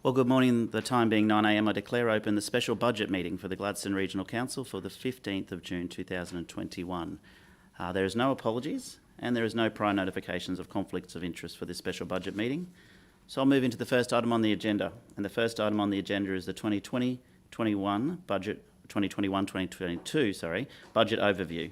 Well, good morning. The time being 9 a.m, I declare open the special budget meeting for the Gladstone Regional Council for the 15th of June 2021. There is no apologies and there is no prior notifications of conflicts of interest for this special budget meeting. So I'll move into the first item on the agenda. And the first item on the agenda is the 2020-21 budget, 2021-2022, budget overview.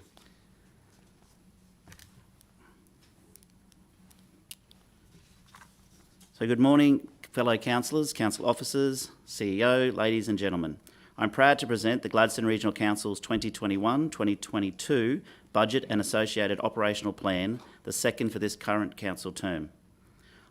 So good morning, fellow councillors, council officers, CEO, ladies and gentlemen. I'm proud to present the Gladstone Regional Council's 2021-2022 budget and associated operational plan, the second for this current council term.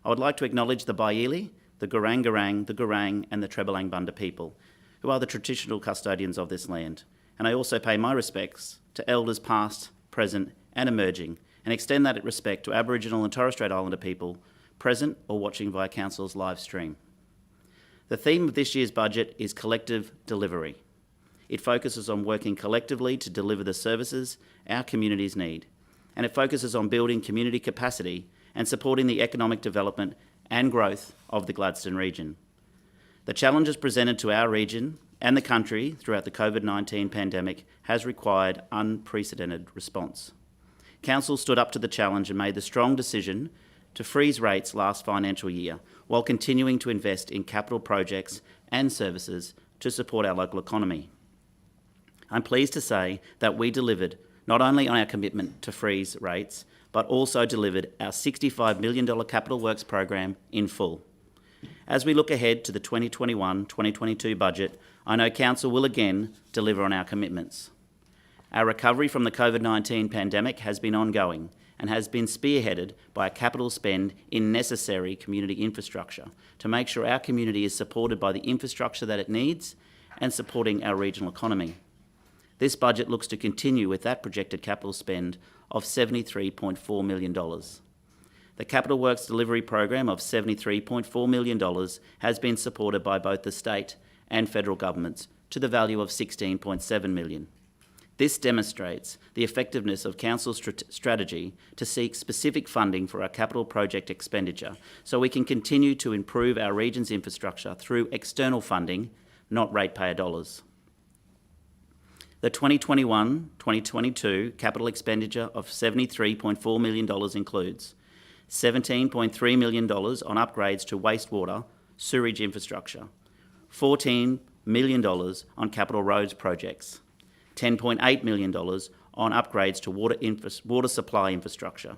I would like to acknowledge the Baili, the Gurang-Gurang, the Gurang and the Trebalang Bunda people, who are the traditional custodians of this land. And I also pay my respects to elders past, present and emerging, and extend that respect to Aboriginal and Torres Strait Islander people present or watching via Council's live stream. The theme of this year's budget is collective delivery. It focuses on working collectively to deliver the services our communities need, and it focuses on building community capacity and supporting the economic development and growth of the Gladstone region. The challenges presented to our region and the country throughout the COVID-19 pandemic has required unprecedented response. Council stood up to the challenge and made the strong decision to freeze rates last financial year while continuing to invest in capital projects and services to support our local economy. I'm pleased to say that we delivered not only on our commitment to freeze rates, but also delivered our $65 million capital works program in full. As we look ahead to the 2021-2022 budget, I know Council will again deliver on our commitments. Our recovery from the COVID-19 pandemic has been ongoing and has been spearheaded by a capital spend in necessary community infrastructure to make sure our community is supported by the infrastructure that it needs and supporting our regional economy. This budget looks to continue with that projected capital spend of $73.4 million. The Capital Works Delivery Program of $73.4 million has been supported by both the state and federal governments to the value of $16.7 million. This demonstrates the effectiveness of Council's strategy to seek specific funding for our capital project expenditure so we can continue to improve our region's infrastructure through external funding, not ratepayer dollars. The 2021-2022 capital expenditure of $73.4 million includes $17.3 million on upgrades to wastewater, sewerage infrastructure, $14 million on capital roads projects, $10.8 million on upgrades to water supply infrastructure,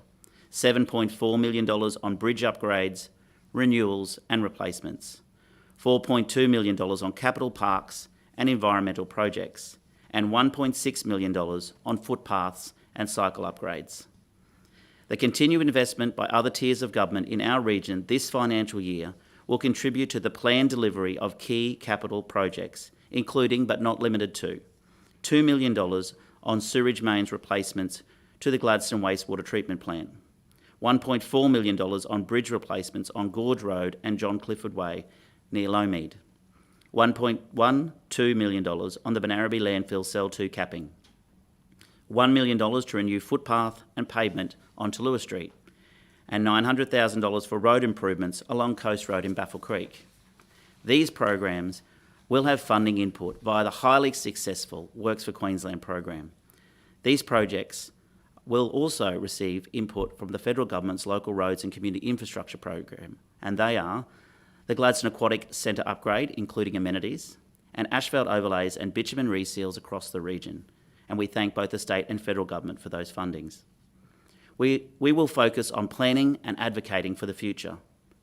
$7.4 million on bridge upgrades, renewals and replacements, $4.2 million on capital parks and environmental projects, and $1.6 million on footpaths and cycle upgrades. The continued investment by other tiers of government in our region this financial year will contribute to the planned delivery of key capital projects, including but not limited to $2 million on sewerage mains replacements to the Gladstone wastewater treatment plant, $1.4 million on bridge replacements on Gorge Road and John Clifford Way near Lomead, $1.12 million on the Banaraby landfill Cell 2 capping, $1 million to renew footpath and pavement on Tallulah Street, and $900,000 for road improvements along Coast Road in Baffle Creek. These programs will have funding input via the highly successful Works for Queensland program. These projects will also receive input from the federal government's local roads and community infrastructure program, and they are the Gladstone Aquatic Centre upgrade, including amenities, and asphalt overlays and bitumen reseals across the region, and we thank both the state and federal government for those fundings. We will focus on planning and advocating for the future.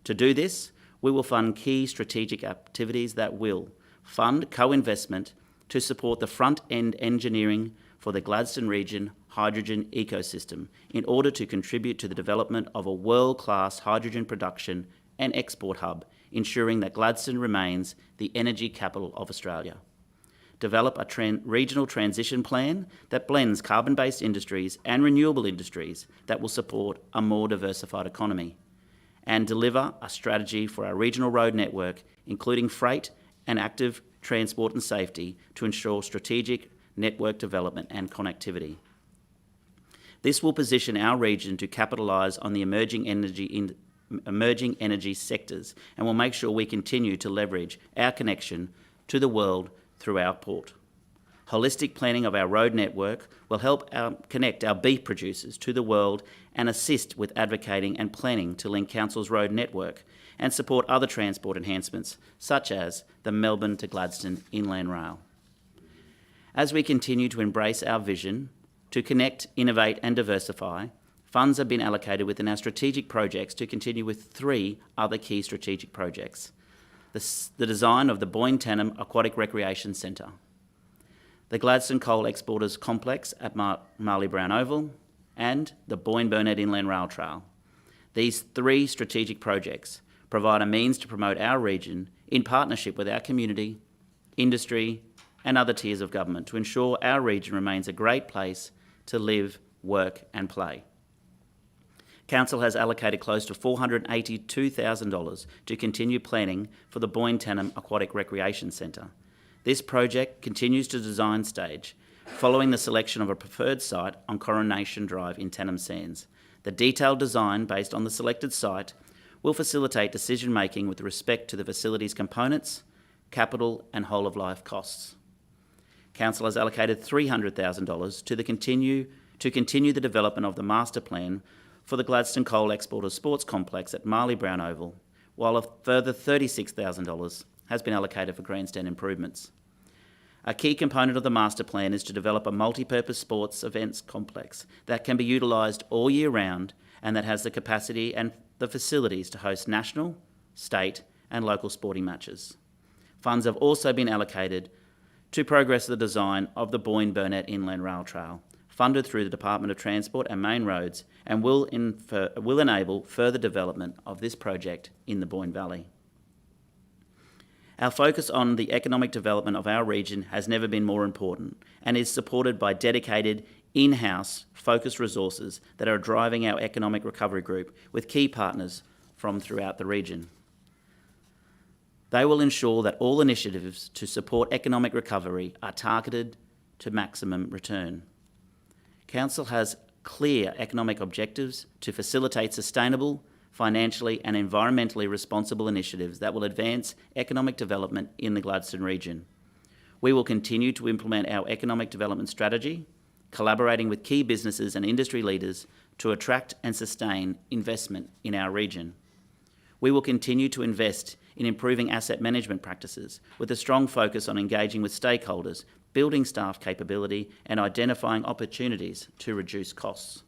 To do this, we will fund key strategic activities that will fund co-investment to support the front-end engineering for the Gladstone region hydrogen ecosystem in order to contribute to the development of a world-class hydrogen production and export hub, ensuring that Gladstone remains the energy capital of Australia. Develop a regional transition plan that blends carbon-based industries and renewable industries that will support a more diversified economy. And deliver a strategy for our regional road network, including freight and active transport and safety, to ensure strategic network development and connectivity. This will position our region to capitalise on the emerging energy emerging energy sectors and will make sure we continue to leverage our connection to the world through our port. Holistic planning of our road network will help connect our beef producers to the world and assist with advocating and planning to link Council's road network and support other transport enhancements, such as the Melbourne to Gladstone Inland Rail. As we continue to embrace our vision to connect, innovate and diversify, funds have been allocated within our strategic projects to continue with 3 other key strategic projects. The design of the Boynton Aquatic Recreation Centre, the Gladstone Coal Exporters Complex at Marley Brown Oval, and the Boyne-Burnett Inland Rail Trail. These 3 strategic projects provide a means to promote our region in partnership with our community, industry and other tiers of government to ensure our region remains a great place to live, work and play. Council has allocated close to $482,000 to continue planning for the Boynton Aquatic Recreation Centre. This project continues to design stage, following the selection of a preferred site on Coronation Drive in Tennant Sands. The detailed design based on the selected site will facilitate decision-making with respect to the facility's components, capital and whole-of-life costs. Council has allocated $300,000 to continue the development of the master plan for the Gladstone Coal Exporters Sports Complex at Marley Brown Oval, while a further $36,000 has been allocated for grandstand improvements. A key component of the master plan is to develop a multi-purpose sports events complex that can be utilised all year round and that has the capacity and the facilities to host national, state and local sporting matches. Funds have also been allocated to progress the design of the Boyne-Burnett Inland Rail Trail, funded through the Department of Transport and Main Roads, and will enable further development of this project in the Boyne Valley. Our focus on the economic development of our region has never been more important and is supported by dedicated, in-house focused resources that are driving our economic recovery group with key partners from throughout the region. They will ensure that all initiatives to support economic recovery are targeted to maximum return. Council has clear economic objectives to facilitate sustainable, financially and environmentally responsible initiatives that will advance economic development in the Gladstone region. We will continue to implement our economic development strategy, collaborating with key businesses and industry leaders to attract and sustain investment in our region. We will continue to invest in improving asset management practices with a strong focus on engaging with stakeholders, building staff capability and identifying opportunities to reduce costs.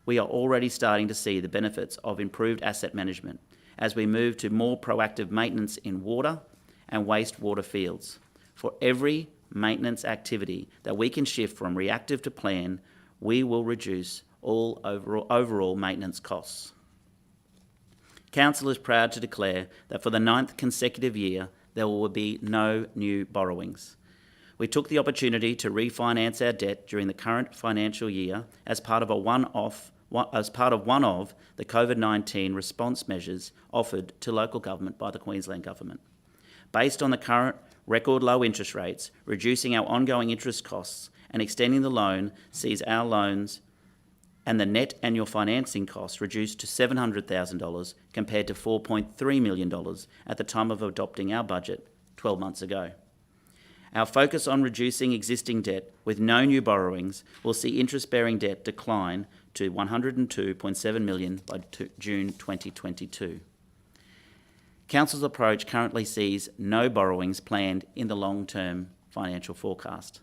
We are already starting to see the benefits of improved asset management as we move to more proactive maintenance in water and wastewater fields. For every maintenance activity that we can shift from reactive to plan, we will reduce all overall maintenance costs. Council is proud to declare that for the 9th consecutive year, there will be no new borrowings. We took the opportunity to refinance our debt during the current financial year as part of one of the COVID-19 response measures offered to local government by the Queensland Government. Based on the current record low interest rates, reducing our ongoing interest costs and extending the loan sees our loans and the net annual financing costs reduced to $700,000 compared to $4.3 million at the time of adopting our budget 12 months ago. Our focus on reducing existing debt with no new borrowings will see interest-bearing debt decline to $102.7 million by June 2022. Council's approach currently sees no borrowings planned in the long-term financial forecast.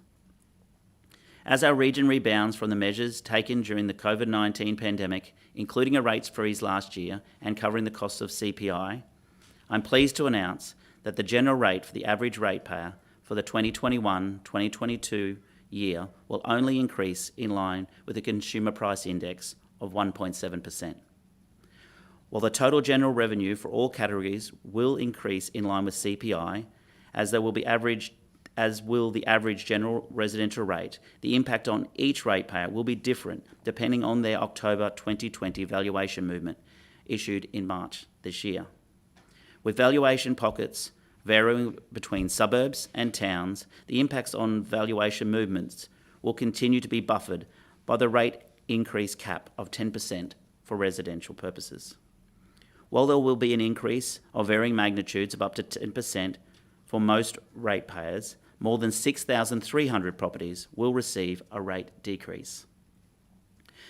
As our region rebounds from the measures taken during the COVID-19 pandemic, including a rates freeze last year and covering the costs of CPI, I'm pleased to announce that the general rate for the average ratepayer for the 2021-2022 year will only increase in line with the Consumer Price Index of 1.7%. While the total general revenue for all categories will increase in line with CPI, as will the average general residential rate, the impact on each ratepayer will be different depending on their October 2020 valuation movement issued in March this year. With valuation pockets varying between suburbs and towns, the impacts on valuation movements will continue to be buffered by the rate increase cap of 10% for residential purposes. While there will be an increase of varying magnitudes of up to 10% for most ratepayers, more than 6,300 properties will receive a rate decrease.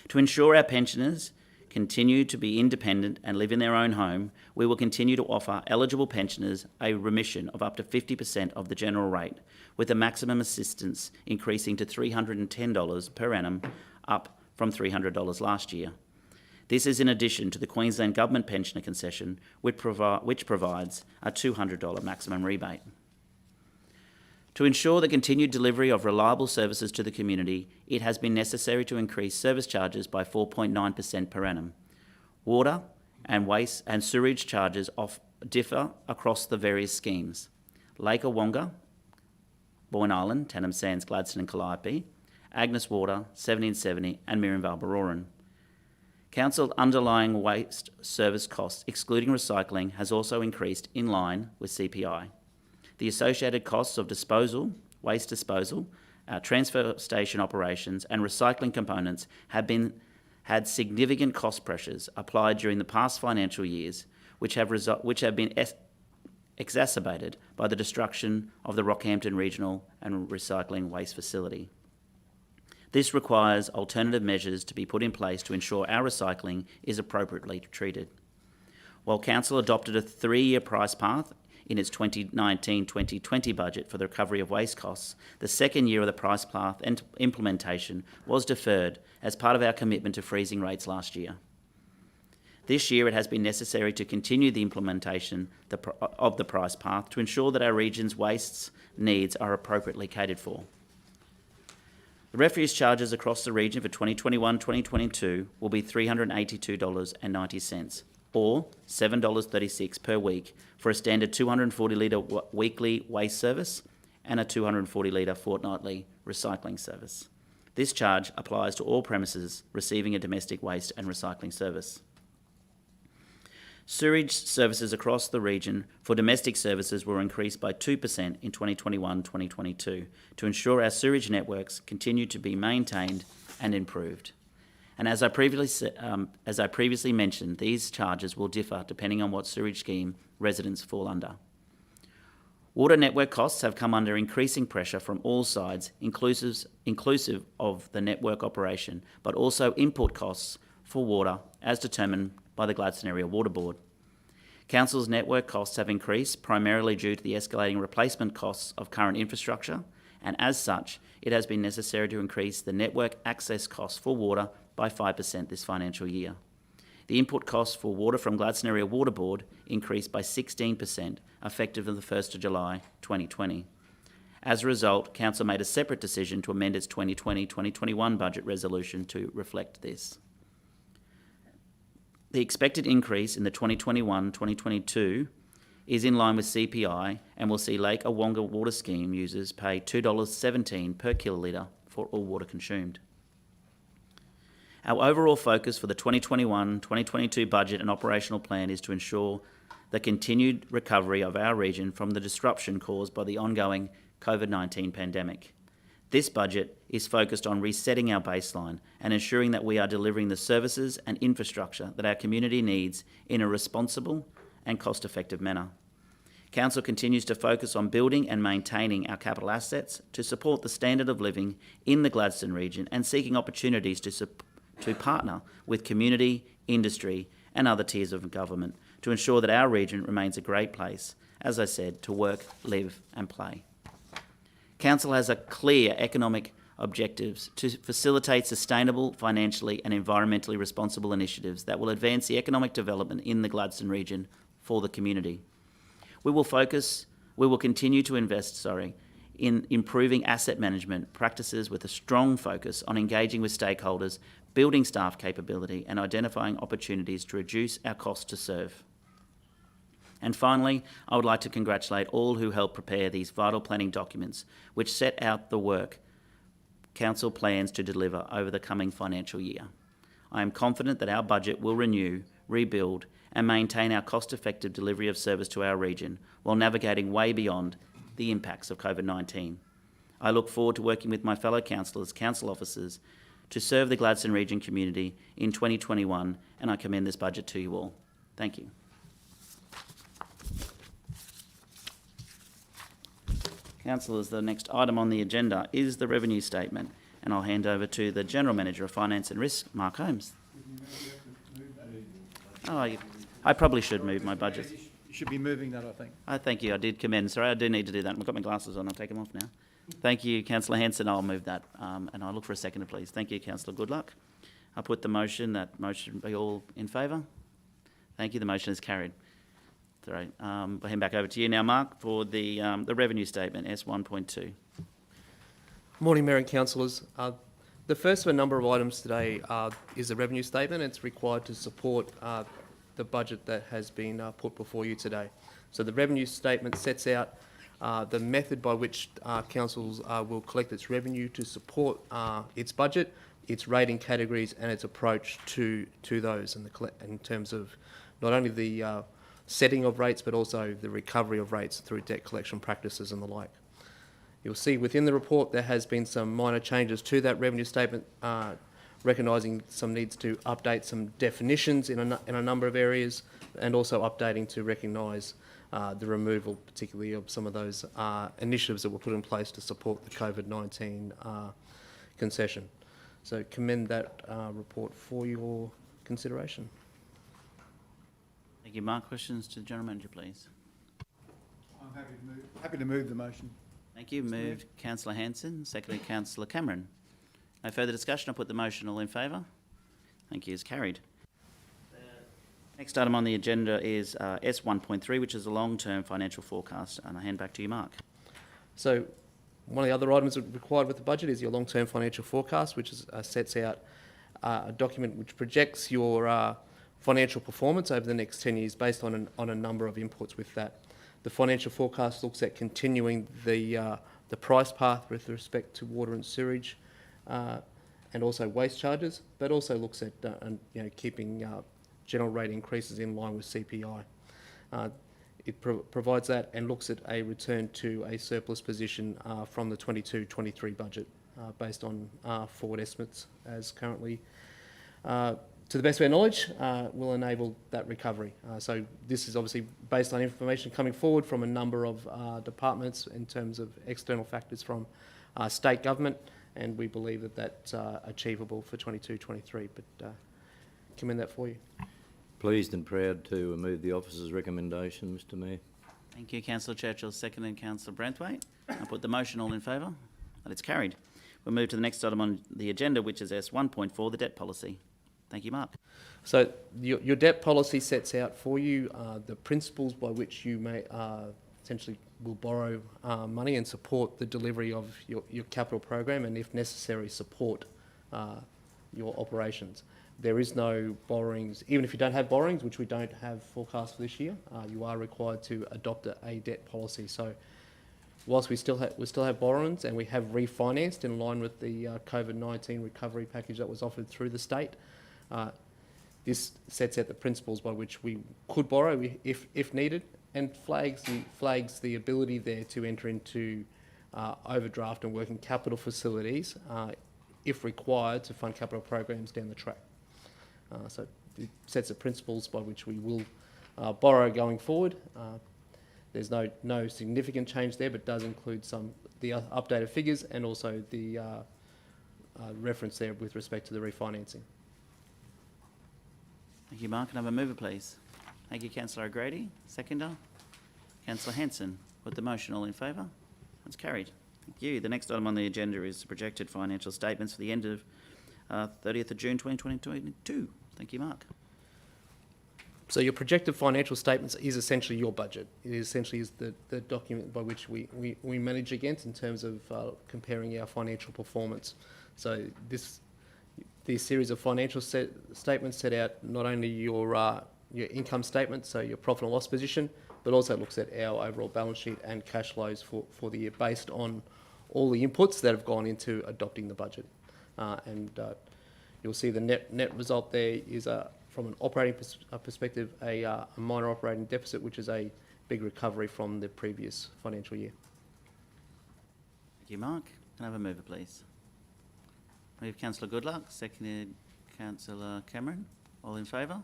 To ensure our pensioners continue to be independent and live in their own home, we will continue to offer eligible pensioners a remission of up to 50% of the general rate, with the maximum assistance increasing to $310 per annum, up from $300 last year. This is in addition to the Queensland Government Pensioner Concession, which provides a $200 maximum rebate. To ensure the continued delivery of reliable services to the community, it has been necessary to increase service charges by 4.9% per annum. Water and waste and sewerage charges differ across the various schemes. Lake Awonga, Boyne Island, Tannum Sands, Gladstone and Calliope, Agnes Water, 1770 and Miriam Valbaroran. Council underlying waste service costs, excluding recycling, has also increased in line with CPI. The associated costs of disposal, waste disposal, transfer station operations and recycling components have had significant cost pressures applied during the past financial years, which have been exacerbated by the destruction of the Rockhampton Regional and Recycling Waste Facility. This requires alternative measures to be put in place to ensure our recycling is appropriately treated. While Council adopted a 3-year price path in its 2019-2020 budget for the recovery of waste costs, the second year of the price path and implementation was deferred as part of our commitment to freezing rates last year. This year it has been necessary to continue the implementation of the price path to ensure that our region's waste needs are appropriately catered for. The refuse charges across the region for 2021-2022 will be $382.90, or $7.36 per week for a standard 240 litre weekly waste service and a 240 litre fortnightly recycling service. This charge applies to all premises receiving a domestic waste and recycling service. Sewerage services across the region for domestic services were increased by 2% in 2021-2022 to ensure our sewerage networks continue to be maintained and improved. And as I previously mentioned, these charges will differ depending on what sewerage scheme residents fall under. Water network costs have come under increasing pressure from all sides, inclusive of the network operation, but also input costs for water as determined by the Gladstone Area Water Board. Council's network costs have increased primarily due to the escalating replacement costs of current infrastructure, and as such, it has been necessary to increase the network access costs for water by 5% this financial year. The input costs for water from Gladstone Area Water Board increased by 16%, effective on the 1st of July 2020. As a result, Council made a separate decision to amend its 2020-2021 budget resolution to reflect this. The expected increase in the 2021-2022 is in line with CPI and will see Lake Awonga Water Scheme users pay $2.17 per kilolitre for all water consumed. Our overall focus for the 2021-2022 budget and operational plan is to ensure the continued recovery of our region from the disruption caused by the ongoing COVID-19 pandemic. This budget is focused on resetting our baseline and ensuring that we are delivering the services and infrastructure that our community needs in a responsible and cost-effective manner. Council continues to focus on building and maintaining our capital assets to support the standard of living in the Gladstone region and seeking opportunities to partner with community, industry and other tiers of government to ensure that our region remains a great place, as I said, to work, live and play. Council has a clear economic objectives to facilitate sustainable, financially and environmentally responsible initiatives that will advance the economic development in the Gladstone region for the community. We will continue to invest in improving asset management practices with a strong focus on engaging with stakeholders, building staff capability and identifying opportunities to reduce our cost to serve. And finally, I would like to congratulate all who helped prepare these vital planning documents, which set out the work Council plans to deliver over the coming financial year. I am confident that our budget will renew, rebuild and maintain our cost-effective delivery of service to our region while navigating way beyond the impacts of COVID-19. I look forward to working with my fellow councillors, council officers, to serve the Gladstone region community in 2021, and I commend this budget to you all. Thank you. Councillors, the next item on the agenda is the revenue statement, and I'll hand over to the General Manager of Finance and Risk, Mark Holmes. Oh, I probably should move my budget. You should be moving that, I think. Thank you. I did commend. Sorry, I do need to do that. I've got my glasses on. I'll take them off now. Thank you, Councillor Hanson. I'll move that, and I'll look for a seconder, please. Thank you, Councillor Goodluck. I'll put the motion. That motion be all in favour. Thank you. The motion is carried. Sorry. I'll hand back over to you now, Mark, for the revenue statement, S1.2. Morning, Mayor and Councillors. The first of a number of items today is a revenue statement. It's required to support the budget that has been put before you today. So the revenue statement sets out the method by which councils will collect its revenue to support its budget, its rating categories and its approach to those in terms of not only the setting of rates but also the recovery of rates through debt collection practices and the like. You'll see within the report there has been some minor changes to that revenue statement, recognising some needs to update some definitions in a number of areas, and also updating to recognise the removal, particularly of some of those initiatives that were put in place to support the COVID-19 concession. So commend that report for your consideration. Thank you, Mark. Questions to the General Manager, please. I'm happy to move the motion. Thank you. Moved Councillor Hanson, seconded Councillor Cameron. No further discussion. I'll put the motion. All in favour? Thank you. It's carried. Next item on the agenda is S1.3, which is a long-term financial forecast, and I hand back to you, Mark. So one of the other items required with the budget is your long-term financial forecast, which sets out a document which projects your financial performance over the next 10 years based on a number of inputs with that. The financial forecast looks at continuing the price path with respect to water and sewage and also waste charges, but also looks at keeping general rate increases in line with CPI. It provides that and looks at a return to a surplus position from the 22-23 budget based on forward estimates as currently, to the best of our knowledge, will enable that recovery. So this is obviously based on information coming forward from a number of departments in terms of external factors from state government, and we believe that that's achievable for 22-23, but commend that for you. Pleased and proud to move the officer's recommendation, Mr Mayor. Thank you, Councillor Churchill. Seconded Councillor Branthwaite. I'll put the motion. All in favour? And it's carried. We'll move to the next item on the agenda, which is S1.4, the debt policy. Thank you, Mark. So your debt policy sets out for you the principles by which you may essentially will borrow money and support the delivery of your capital program, and if necessary support your operations. There is no borrowings, even if you don't have borrowings, which we don't have forecast for this year, you are required to adopt a debt policy. So whilst we still have borrowings and we have refinanced in line with the COVID-19 recovery package that was offered through the state, this sets out the principles by which we could borrow if needed, and flags the ability there to enter into overdraft and working capital facilities if required to fund capital programs down the track. So it sets the principles by which we will borrow going forward. There's no significant change there, but does include the updated figures and also the reference there with respect to the refinancing. Thank you, Mark. Can I have a mover, please? Thank you, Councillor O'Grady. Seconder, Councillor Hanson. Put the motion. All in favour? That's carried. Thank you. The next item on the agenda is the projected financial statements for the end of 30th of June 2022. Thank you, Mark. So your projected financial statements is essentially your budget. It essentially is the document by which we manage against in terms of comparing our financial performance. So this series of financial statements set out not only your income statement, so your profit and loss position, but also looks at our overall balance sheet and cash flows for the year based on all the inputs that have gone into adopting the budget. You'll see the net result there is from an operating perspective, a minor operating deficit, which is a big recovery from the previous financial year. Thank you, Mark. Can I have a mover, please? Move Councillor Goodluck, seconded Councillor Cameron. All in favour?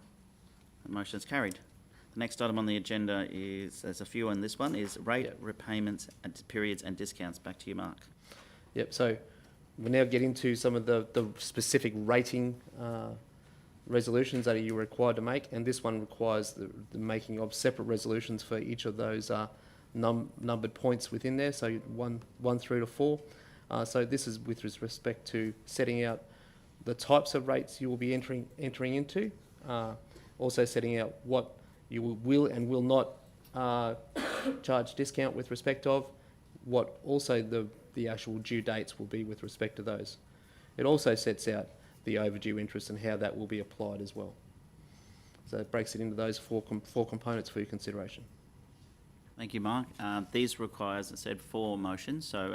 The motion is carried. The next item on the agenda is, there's a few on this one, is rate Yep. repayments and periods and discounts. Back to you, Mark. Yep, so we'll now get into some of the specific rating resolutions that you're required to make, and this one requires the making of separate resolutions for each of those numbered points within there, so 1 through to 4. So this is with respect to setting out the types of rates you will be entering into, also setting out what you will and will not charge discount with respect of, what also the actual due dates will be with respect to those. It also sets out the overdue interest and how that will be applied as well. So it breaks it into those four components for your consideration. Thank you, Mark. These require, as I said, 4 motions. So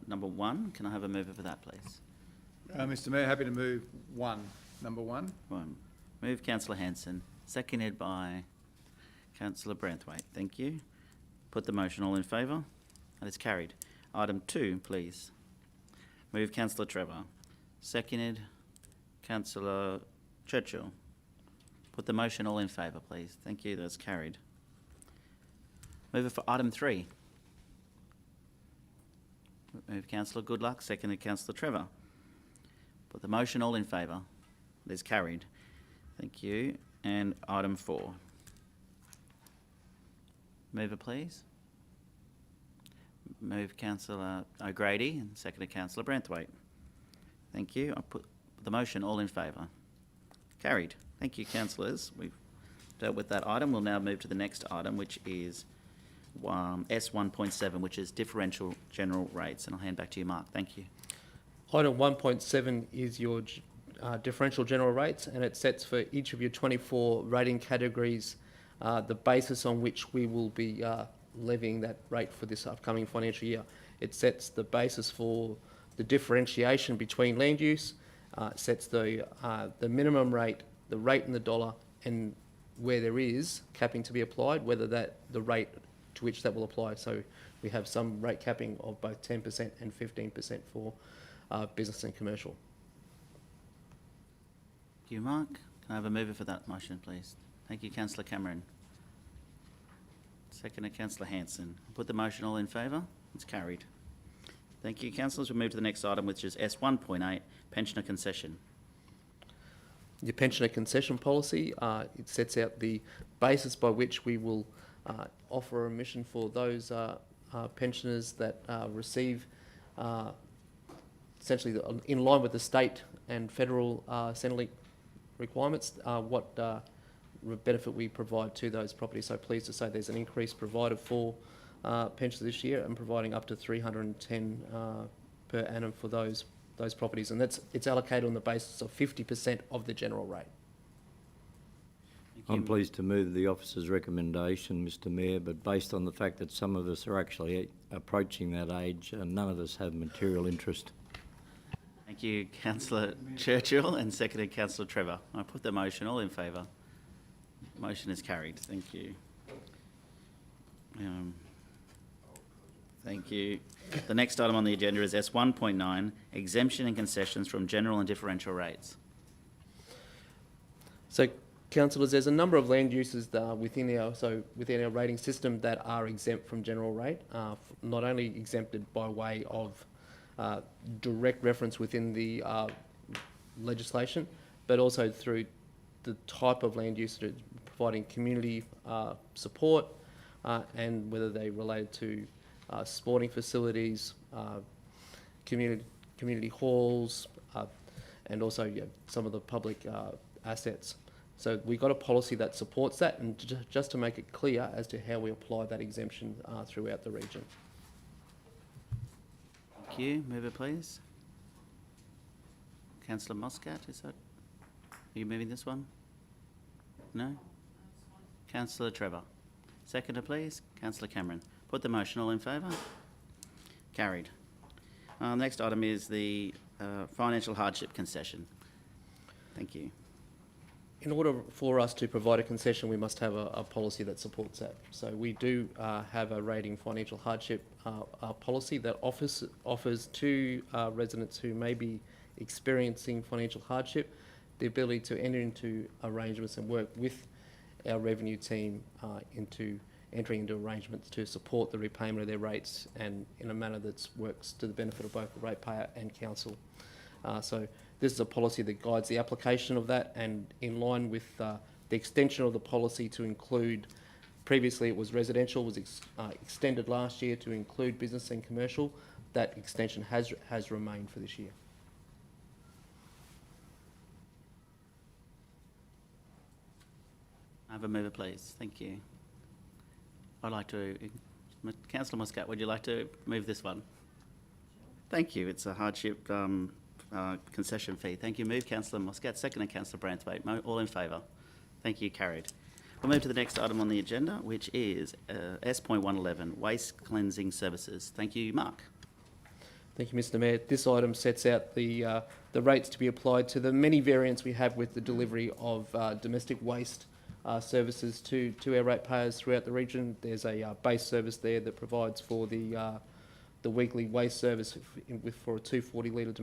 number 1, can I have a mover for that, please? Mr Mayor, happy to move number 1. 1. Move Councillor Hanson, seconded by Councillor Branthwaite. Thank you. Put the motion. All in favour? That is carried. Item 2, please. Move Councillor Trevor, seconded Councillor Churchill. Put the motion. All in favour, please. Thank you. That's carried. Move it for item 3. Move Councillor Goodluck, seconded Councillor Trevor. Put the motion. All in favour. It is carried. Thank you. And item 4. Move it, please. Move Councillor O'Grady and seconded Councillor Branthwaite. Thank you. I put the motion. All in favour. Carried. Thank you, councillors. We've dealt with that item. We'll now move to the next item, which is S1.7, which is differential general rates. And I'll hand back to you, Mark. Thank you. Item 1.7 is your differential general rates, and it sets for each of your 24 rating categories the basis on which we will be levying that rate for this upcoming financial year. It sets the basis for the differentiation between land use, sets the minimum rate, the rate in the dollar, and where there is capping to be applied, whether the rate to which that will apply. So we have some rate capping of both 10% and 15% for business and commercial. Thank you, Mark. Can I have a mover for that motion, please? Thank you, Councillor Cameron. Seconded Councillor Hanson. Put the motion. All in favour? It's carried. Thank you, councillors. We'll move to the next item, which is S1.8, pensioner concession. Your pensioner concession policy, it sets out the basis by which we will offer a remission for those pensioners that receive, essentially in line with the state and federal Centrelink requirements, what benefit we provide to those properties. So pleased to say there's an increase provided for pensioners this year, and providing up to 310 per annum for those properties, and it's allocated on the basis of 50% of the general rate. Thank you. I'm pleased to move the officer's recommendation, Mr Mayor, but based on the fact that some of us are actually approaching that age, none of us have material interest. Thank you, Councillor Churchill, and seconded Councillor Trevor. I put the motion. All in favour? Motion is carried. Thank you. Thank you. The next item on the agenda is S1.9, exemption and concessions from general and differential rates. So, councillors, there's a number of land uses within our rating system that are exempt from general rate. Not only exempted by way of direct reference within the legislation, but also through the type of land use, providing community support, and whether they relate to sporting facilities, community halls, and also some of the public assets. So we've got a policy that supports that, and just to make it clear as to how we apply that exemption throughout the region. Thank you. Move it, please. Councillor Muscat, are you moving this one? No? Councillor Trevor. Seconder, please. Councillor Cameron. Put the motion. All in favour? Carried. Next item is the financial hardship concession. Thank you. In order for us to provide a concession, we must have a policy that supports that. So we do have a rating financial hardship policy that offers to residents who may be experiencing financial hardship the ability to enter into arrangements and work with our revenue team into entering into arrangements to support the repayment of their rates, and in a manner that works to the benefit of both the ratepayer and council. So this is a policy that guides the application of that, and in line with the extension of the policy to include, previously it was residential, was extended last year to include business and commercial. That extension has remained for this year. I have a mover, please. Thank you. I'd like to, Councillor Muscat, would you like to move this one? Thank you. It's a hardship concession fee. Thank you. Move Councillor Muscat, second, and Councillor Branthwaite. All in favour? Thank you. Carried. We'll move to the next item on the agenda, which is S.111, waste cleansing services. Thank you, Mark. Thank you, Mr. Mayor. This item sets out the rates to be applied to the many variants we have with the delivery of domestic waste services to our ratepayers throughout the region. There's a base service there that provides for the weekly waste service for a 240 litre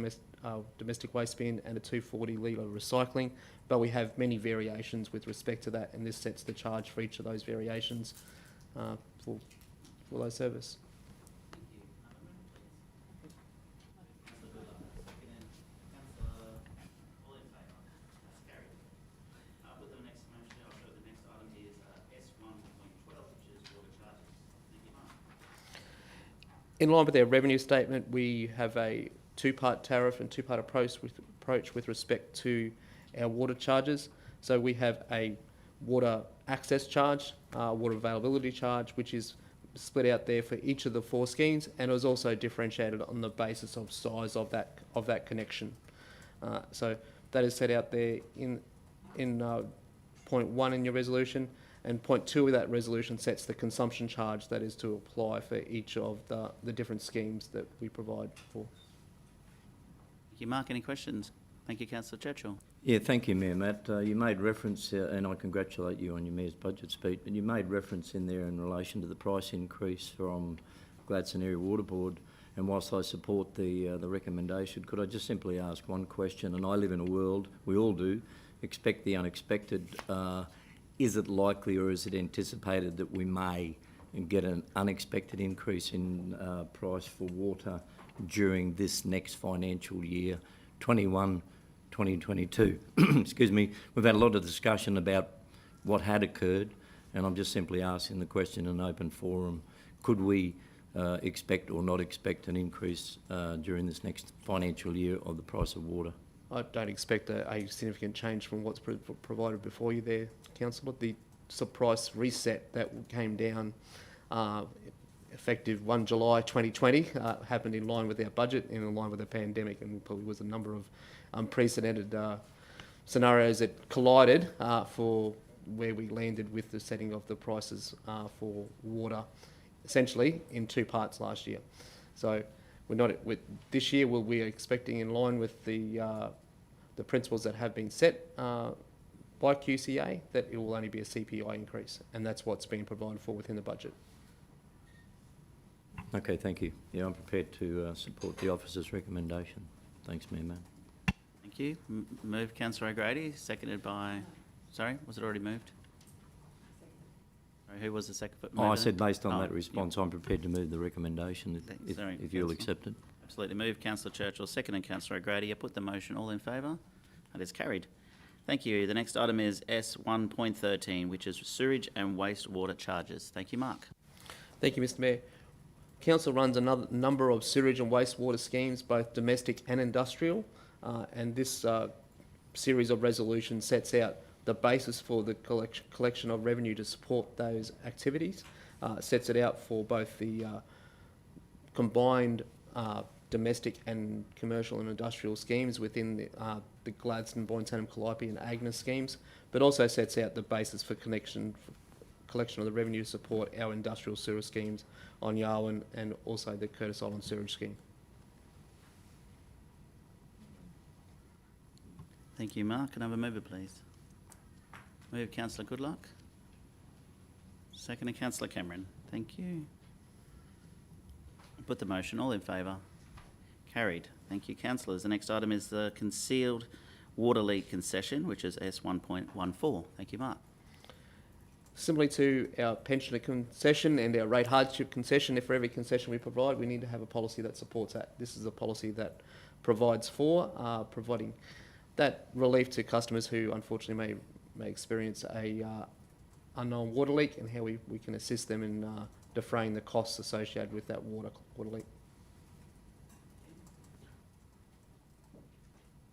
domestic waste bin and a 240 litre recycling, but we have many variations with respect to that, and this sets the charge for each of those variations for those service. In line with our revenue statement, we have a two-part tariff and two-part approach with respect to our water charges. So we have a water access charge, water availability charge, which is split out there for each of the four schemes, and it was also differentiated on the basis of size of that connection. So that is set out there in point 1 in your resolution. And point 2 of that resolution sets the consumption charge that is to apply for each of the different schemes that we provide for. Thank you, Mark. Any questions? Thank you, Councillor Churchill. Yeah, thank you, Mayor Matt. You made reference, and I congratulate you on your Mayor's budget speech, but you made reference in there in relation to the price increase from Gladstone Area Water Board, and whilst I support the recommendation, could I just simply ask one question? And I live in a world, we all do, expect the unexpected. Is it likely or is it anticipated that we may get an unexpected increase in price for water during this next financial year, 2022? Excuse me. We've had a lot of discussion about what had occurred, and I'm just simply asking the question in an open forum. Could we expect or not expect an increase during this next financial year of the price of water? I don't expect a significant change from what's provided before you there, Councillor. The price reset that came down effective 1 July 2020 happened in line with our budget and in line with the pandemic, and probably was a number of unprecedented scenarios that collided for where we landed with the setting of the prices for water, essentially in two parts last year. So we're not with this year. We're expecting in line with the principles that have been set by QCA that it will only be a CPI increase, and that's what's being provided for within the budget. Okay, thank you. Yeah, I'm prepared to support the officer's recommendation. Thanks, Mayor Matt. Thank you. Move Councillor O'Grady, seconded by... Sorry, was it already moved? Sorry, who was the second? I said based on that response, I'm prepared to move the recommendation if you'll accept it. Absolutely. Move Councillor Churchill, second, and Councillor O'Grady. I put the motion. All in favour? That is carried. Thank you. The next item is S1.13, which is sewage and wastewater charges. Thank you, Mark. Thank you, Mr. Mayor. Council runs a number of sewage and wastewater schemes, both domestic and industrial, and this series of resolutions sets out the basis for the collection of revenue to support those activities. Sets it out for both the combined domestic and commercial and industrial schemes within the Gladstone, Boynton, Calliope and Agnes schemes, but also sets out the basis for collection of the revenue to support our industrial sewer schemes on Yarwun and also the Curtis Island Sewerage Scheme. Thank you, Mark. Can I have a mover, please? Move Councillor Goodluck. Second, Councillor Cameron. Thank you. Put the motion. All in favour? Carried. Thank you, councillors. The next item is the concealed water leak concession, which is S1.14. Thank you, Mark. Similarly to our pensioner concession and our rate hardship concession, if for every concession we provide, we need to have a policy that supports that. This is a policy that provides for providing that relief to customers who unfortunately may experience a unknown water leak, and how we can assist them in defraying the costs associated with that water leak.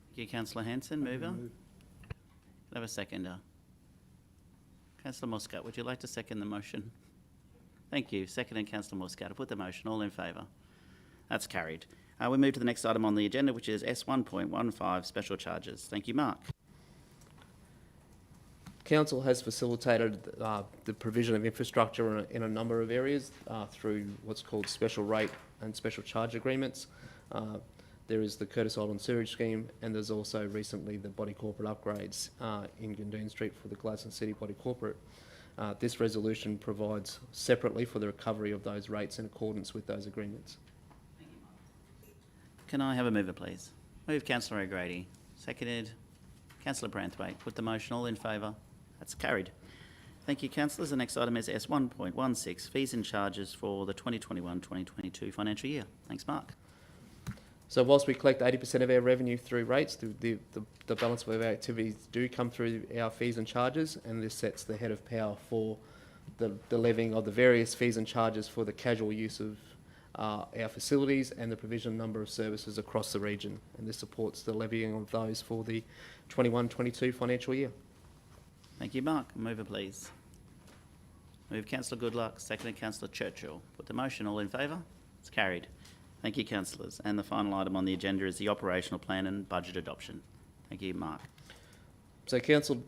Thank you, Councillor Hanson. Mover. Move. Can I have a seconder? Councillor Muscat, would you like to second the motion? Thank you. Seconded Councillor Muscat. I put the motion. All in favour? That's carried. We move to the next item on the agenda, which is S1.15, special charges. Thank you, Mark. Council has facilitated the provision of infrastructure in a number of areas through what's called special rate and special charge agreements. There is the Curtis Island Sewerage Scheme, and there's also recently the body corporate upgrades in Gundoon Street for the Gladstone City Body Corporate. This resolution provides separately for the recovery of those rates in accordance with those agreements. Can I have a mover, please? Move Councillor O'Grady. Seconded Councillor Branthwaite. Put the motion. All in favour? That's carried. Thank you, councillors. The next item is S1.16, fees and charges for the 2021-2022 financial year. Thanks, Mark. So whilst we collect 80% of our revenue through rates, the balance of our activities do come through our fees and charges, and this sets the head of power for the levying of the various fees and charges for the casual use of our facilities and the provision number of services across the region. And this supports the levying of those for the 21-22 financial year. Thank you, Mark. Mover, please. Move Councillor Goodluck, seconded Councillor Churchill. Put the motion. All in favour? It's carried. Thank you, councillors. And the final item on the agenda is the operational plan and budget adoption. Thank you, Mark. So council,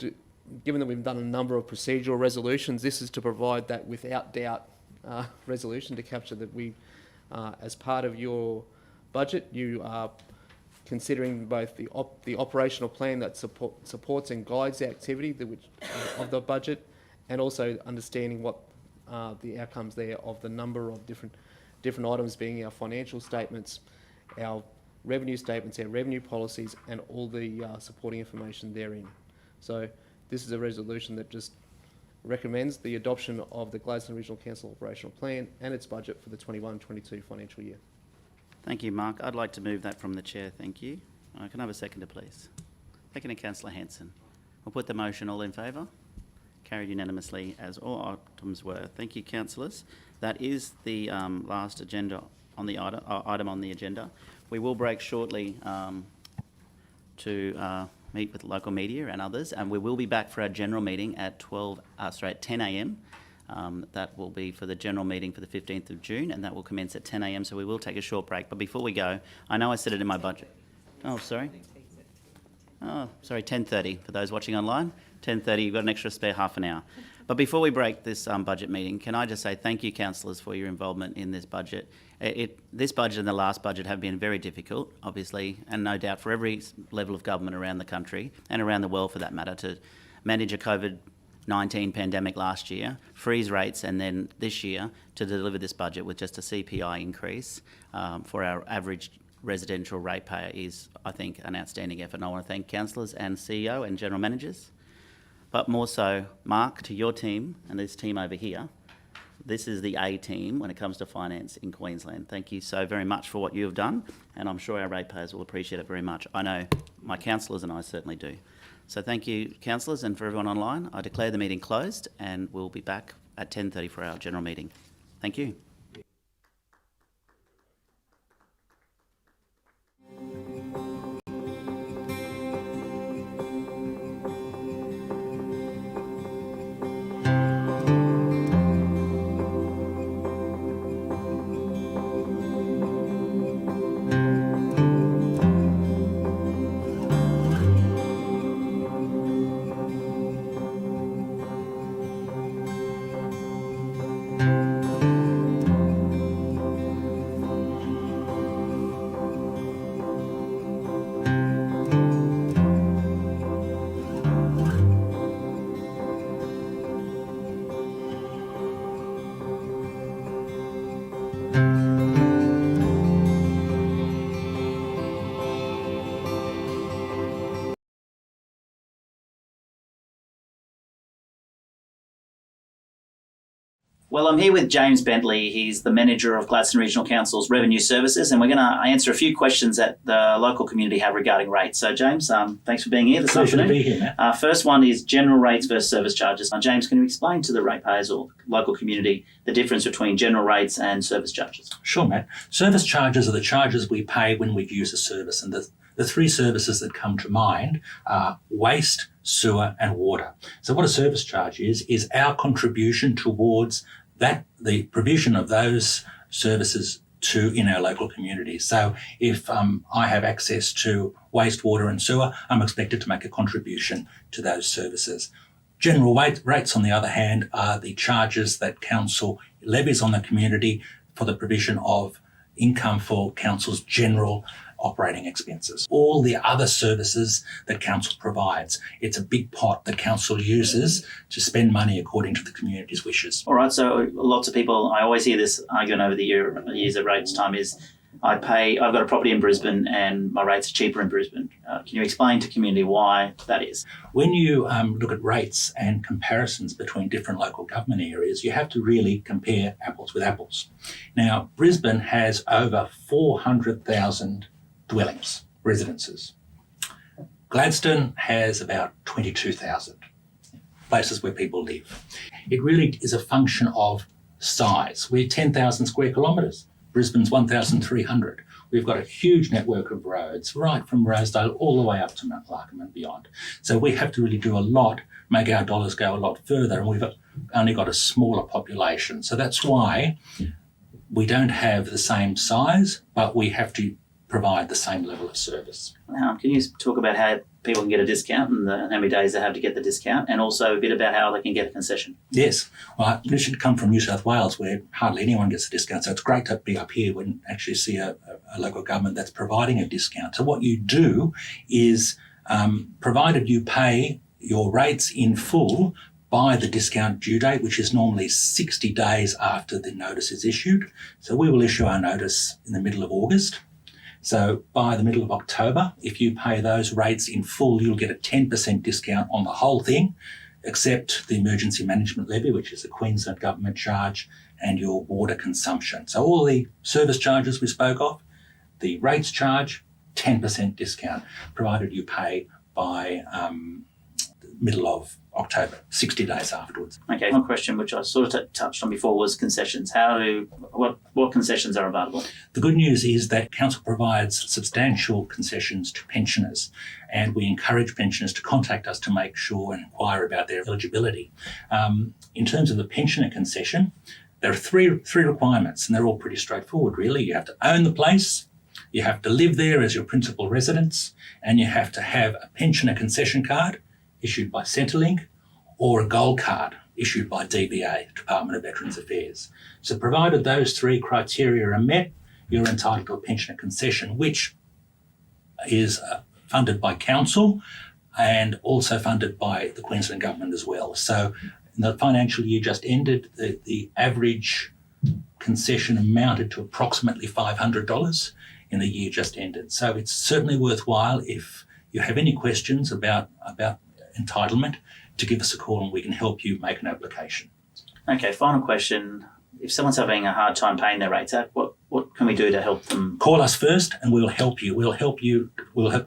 given that we've done a number of procedural resolutions, this is to provide that without doubt resolution to capture that we, as part of your budget, you are considering both the operational plan that supports and guides the activity of the budget, and also understanding what the outcomes there of the number of different items, being our financial statements, our revenue statements, our revenue policies, and all the supporting information therein. So this is a resolution that just recommends the adoption of the Gladstone Regional Council operational plan and its budget for the 21-22 financial year. Thank you, Mark. I'd like to move that from the chair. Thank you. Can I have a seconder, please? Seconder, Councillor Hanson. We'll put the motion. All in favour? Carried unanimously, as all items were. Thank you, councillors. That is the last agenda on the item on the agenda. We will break shortly to meet with local media and others, and we will be back for our general meeting at 10 a.m. That will be for the general meeting for the 15th of June, and that will commence at 10 a.m. So we will take a short break. But before we go, I know I said it in my budget. Oh, sorry. Oh, sorry, 10:30 for those watching online. 10:30, you've got an extra spare half an hour. But before we break this budget meeting, can I just say thank you, councillors, for your involvement in this budget. This budget and the last budget have been very difficult, obviously, and no doubt for every level of government around the country and around the world for that matter, to manage a COVID-19 pandemic last year, freeze rates, and then this year to deliver this budget with just a CPI increase for our average residential ratepayer is, I think, an outstanding effort. And I want to thank councillors and CEO and general managers. But more so, Mark, to your team and this team over here, this is the A team when it comes to finance in Queensland. Thank you so very much for what you have done, and I'm sure our ratepayers will appreciate it very much. I know my councillors and I certainly do. So thank you, councillors, and for everyone online. I declare the meeting closed, and we'll be back at 10:30 for our general meeting. Thank you. Well, I'm here with James Bentley. He's the manager of Gladstone Regional Council's Revenue Services, and we're going to answer a few questions that the local community have regarding rates. So, James, thanks for being here this Pleasure afternoon. to be here, Matt. First one is general rates versus service charges. James, can you explain to the ratepayers or local community the difference between general rates and service charges? Sure, Matt. Service charges are the charges we pay when we use a service, and the three services that come to mind are waste, sewer and water. So what a service charge is our contribution towards the provision of those services in our local community. So if I have access to waste, water and sewer, I'm expected to make a contribution to those services. General rates, on the other hand, are the charges that council levies on the community for the provision of income for council's general operating expenses. All the other services that council provides. It's a big pot that council uses to spend money according to the community's wishes. All right, so lots of people, I always hear this argument over the years at rates time is, I've got a property in Brisbane and my rates are cheaper in Brisbane. Can you explain to community why that is? When you look at rates and comparisons between different local government areas, you have to really compare apples with apples. Now, Brisbane has over 400,000 dwellings, residences. Gladstone has about 22,000 places where people live. It really is a function of size. We're 10,000 square kilometres. Brisbane's 1,300. We've got a huge network of roads, right from Rosedale all the way up to Mount Larkham and beyond. So we have to really do a lot, make our dollars go a lot further, and we've only got a smaller population. So that's why we don't have the same size, but we have to provide the same level of service. Can you talk about how people can get a discount and how many days they have to get the discount, and also a bit about how they can get a concession? Yes. Well, this should come from New South Wales, where hardly anyone gets a discount. So it's great to be up here when actually see a local government that's providing a discount. So what you do is, provided you pay your rates in full by the discount due date, which is normally 60 days after the notice is issued. So we will issue our notice in the middle of August. So by the middle of October, if you pay those rates in full, you'll get a 10% discount on the whole thing, except the emergency management levy, which is a Queensland government charge, and your water consumption. So all the service charges we spoke of, the rates charge, 10% discount, provided you pay by middle of October, 60 days afterwards. Okay, one question which I sort of touched on before was concessions. What concessions are available? The good news is that council provides substantial concessions to pensioners, and we encourage pensioners to contact us to make sure and inquire about their eligibility. In terms of the pensioner concession, there are three requirements, and they're all pretty straightforward, really. You have to own the place, you have to live there as your principal residence, and you have to have a pensioner concession card issued by Centrelink, or a gold card issued by DVA, Department of Veterans Affairs. So provided those three criteria are met, you're entitled to a pensioner concession, which is funded by council and also funded by the Queensland Government as well. So in the financial year just ended, the average concession amounted to approximately $500 in the year just ended. So it's certainly worthwhile, if you have any questions about entitlement, to give us a call and we can help you make an application. Okay, final question. If someone's having a hard time paying their rates out, what can we do to help them? Call us first and we'll help you. We'll help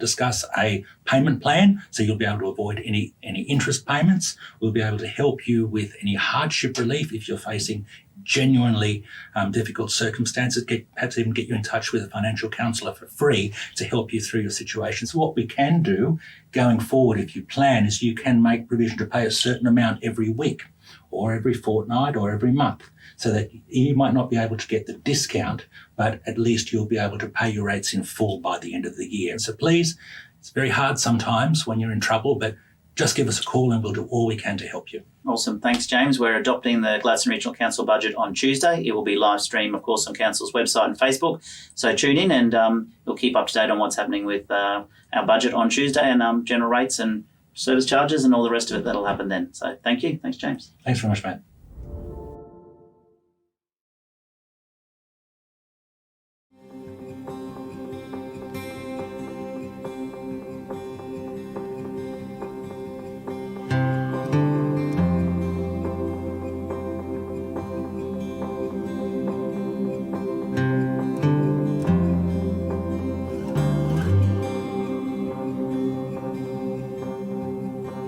discuss a payment plan, so you'll be able to avoid any interest payments. We'll be able to help you with any hardship relief if you're facing genuinely difficult circumstances, perhaps even get you in touch with a financial counsellor for free to help you through your situation. So what we can do going forward, if you plan, is you can make provision to pay a certain amount every week or every fortnight or every month, so that you might not be able to get the discount, but at least you'll be able to pay your rates in full by the end of the year. So please, it's very hard sometimes when you're in trouble, but just give us a call and we'll do all we can to help you. Awesome. Thanks, James. We're adopting the Gladstone Regional Council budget on Tuesday. It will be live streamed, of course, on Council's website and Facebook. So tune in and we'll keep up to date on what's happening with our budget on Tuesday and general rates and service charges and all the rest of it that'll happen then. So thank you. Thanks, James. Thanks very much, mate.